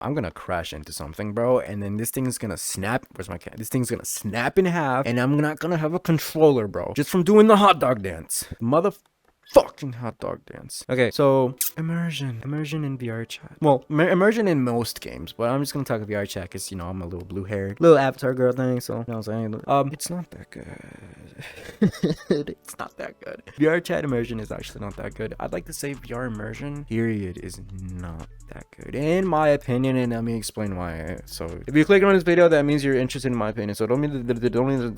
I'm gonna crash into something, bro, and then this thing's gonna snap. Where's my cat? This thing's gonna snap in half, and I'm not gonna have a controller, bro, just from doing the hot dog dance. Fucking hot dog dance. Okay, so immersion in VRChat. Well, immersion in most games, but I'm just gonna talk VRChat because, you know, I'm a little blue-haired little avatar girl thing, so you know what I'm saying. It's not that good. It's not that good. VRChat immersion is actually not that good. I'd like to say VR immersion period is not that good in my opinion, and let me explain why. So if you click on this video, that means you're interested in my opinion, so don't mean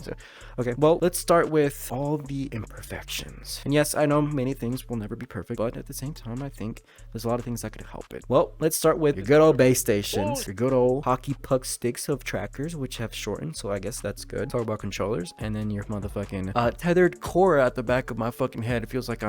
okay, well, let's start with all the imperfections. And yes, I know many things will never be perfect, but at the same time, I think there's a lot of things that could help it. Well, let's start with your good old base stations, your good old hockey puck sticks of trackers, which have shortened, so I guess that's good. Talk about controllers, and then your motherfucking tethered core at the back of my fucking head. It feels like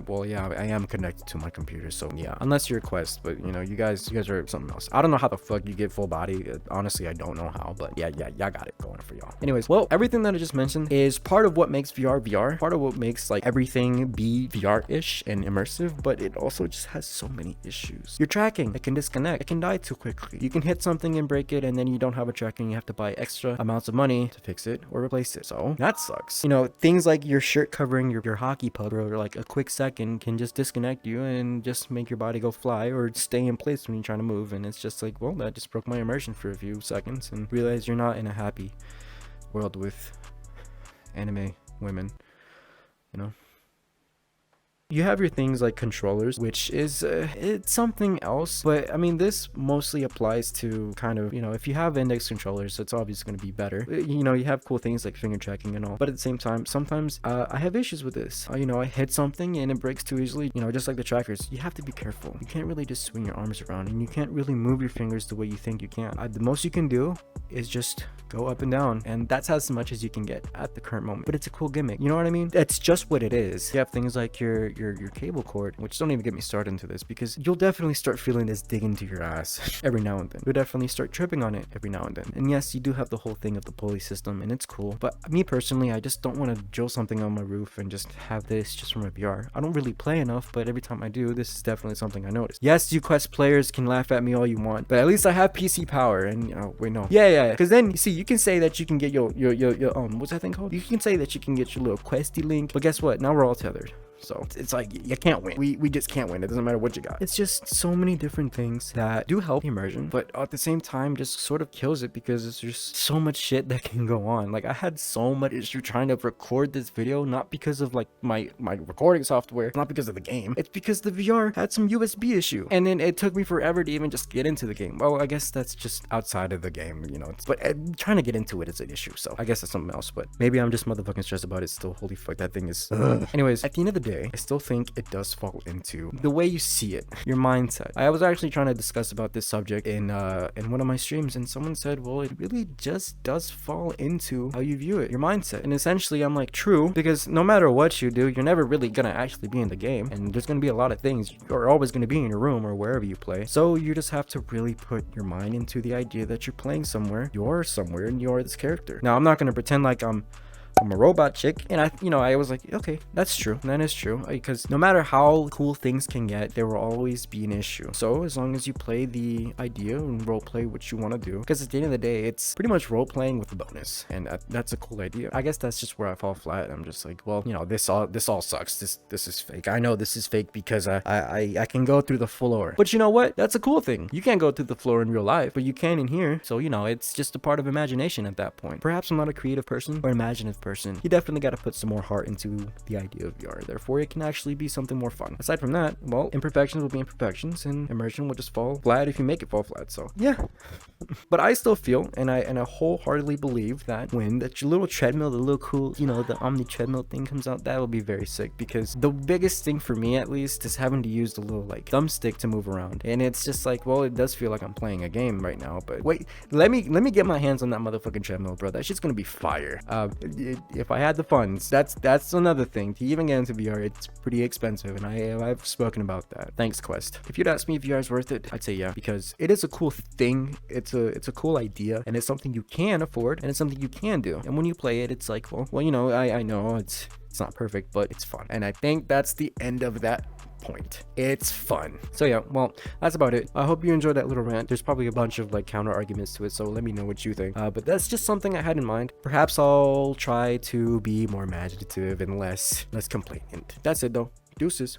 well, yeah, I am connected to my computer, so yeah, unless you're Quest, but you know, you guys are something else. I don't know how the fuck you get full body. Honestly, I don't know how, but yeah, y'all got it going for y'all. Anyways, well, everything that I just mentioned is part of what makes VR, part of what makes like everything be VR-ish and immersive, but it also just has so many issues. Your tracking, it can disconnect, it can die too quickly. You can hit something and break it, and then you don't have a tracking, you have to buy extra amounts of money to fix it or replace it. So that sucks. You know, things like your shirt covering your hockey puck or like a quick second can just disconnect you and just make your body go fly or stay in place when you're trying to move, and it's just like, well, that just broke my immersion for a few seconds, and realize you're not in a happy world with anime women, you know. You have your things like controllers, which is it's something else, but I mean, this mostly applies to kind of, you know, if you have index controllers, it's obviously going to be better. You know, you have cool things like finger tracking and all, but at the same time, sometimes I have issues with this. You know, I hit something and it breaks too easily. You know, just like the trackers, you have to be careful. You can't really just swing your arms around, and you can't really move your fingers the way you think you can. The most you can do is just go up and down, and that's as much as you can get at the current moment, but it's a cool gimmick, you know what I mean? It's just what it is. You have things like your cable cord, which don't even get me started into this, because you'll definitely start feeling this dig into your ass every now and then. You'll definitely start tripping on it every now and then. And yes, you do have the whole thing of the pulley system, and it's cool, but me personally, I just don't want to drill something on my roof and just have this just from a VR. I don't really play enough, but every time I do, this is definitely something I notice. Yes, you Quest players can laugh at me all you want, but at least I have PC power. And wait, no, yeah, because then you see, you can say that you can get your what's that thing called? You can say that you can get your little Questy link, but guess what? Now we're all tethered. So it's like, you can't win. We just can't win. It doesn't matter what you got. It's just so many different things that do help immersion, but at the same time just sort of kills it, because it's just so much shit that can go on. Like, I had so much issue trying to record this video, not because of like my recording software, not because of the game. It's because the VR had some USB issue, and then it took me forever to even just get into the game. Well, I guess that's just outside of the game, you know, but trying to get into it is an issue, so I guess that's something else. But maybe I'm just motherfucking stressed about it still. Holy fuck, that thing is anyways, at the end of the day, I still think it does fall into the way you see it, your mindset. I was actually trying to discuss about this subject in one of my streams, and someone said, well, it really just does fall into how you view it, your mindset. And essentially, I'm like, true, because no matter what you do, you're never really gonna actually be in the game, and there's gonna be a lot of things. You're always gonna be in your room or wherever you play, so you just have to really put your mind into the idea that you're playing somewhere, and you're this character. Now, I'm not gonna pretend like I'm a robot chick, and I was like, okay, that's true, that is true, because no matter how cool things can get, there will always be an issue. So as long as you play the idea and role play what you want to do, because at the end of the day, it's pretty much role playing with a bonus, and that's a cool idea. I guess that's just where I fall flat. I'm just like, well, you know, this all sucks. This is fake. I know this is fake because I can go through the floor, but you know what? That's a cool thing. You can't go through the floor in real life, but you can in here. So, you know, it's just a part of imagination at that point. Perhaps I'm not a creative person or imaginative person. You definitely got to put some more heart into the idea of VR. Therefore, it can actually be something more fun. Aside from that, well, imperfections will be imperfections, and immersion will just fall flat if you make it fall flat. So yeah, but I still feel, and I wholeheartedly believe that when that your little treadmill, the little cool, you know, the Omni treadmill thing comes out, that will be very sick, because the biggest thing for me, at least, is having to use the little like thumbstick to move around, and it's just like, well, it does feel like I'm playing a game right now. But wait, let me get my hands on that motherfucking treadmill, bro. That shit's gonna be fire. If I had the funds, that's another thing. To even get into VR, it's pretty expensive, and I've spoken about that. Thanks, Quest. If you'd ask me if VR is worth it, I'd say yeah, because it is a cool thing. It's a cool idea, and it's something you can afford, and it's something you can do. And when you play it, it's like, well, you know, I know it's not perfect, but it's fun. And I think that's the end of that point. It's fun. So yeah, well, that's about it. I hope you enjoyed that little rant. There's probably a bunch of like counter arguments to it, so let me know what you think. But that's just something I had in mind. Perhaps I'll try to be more imaginative and less complainant. That's it though. Deuces.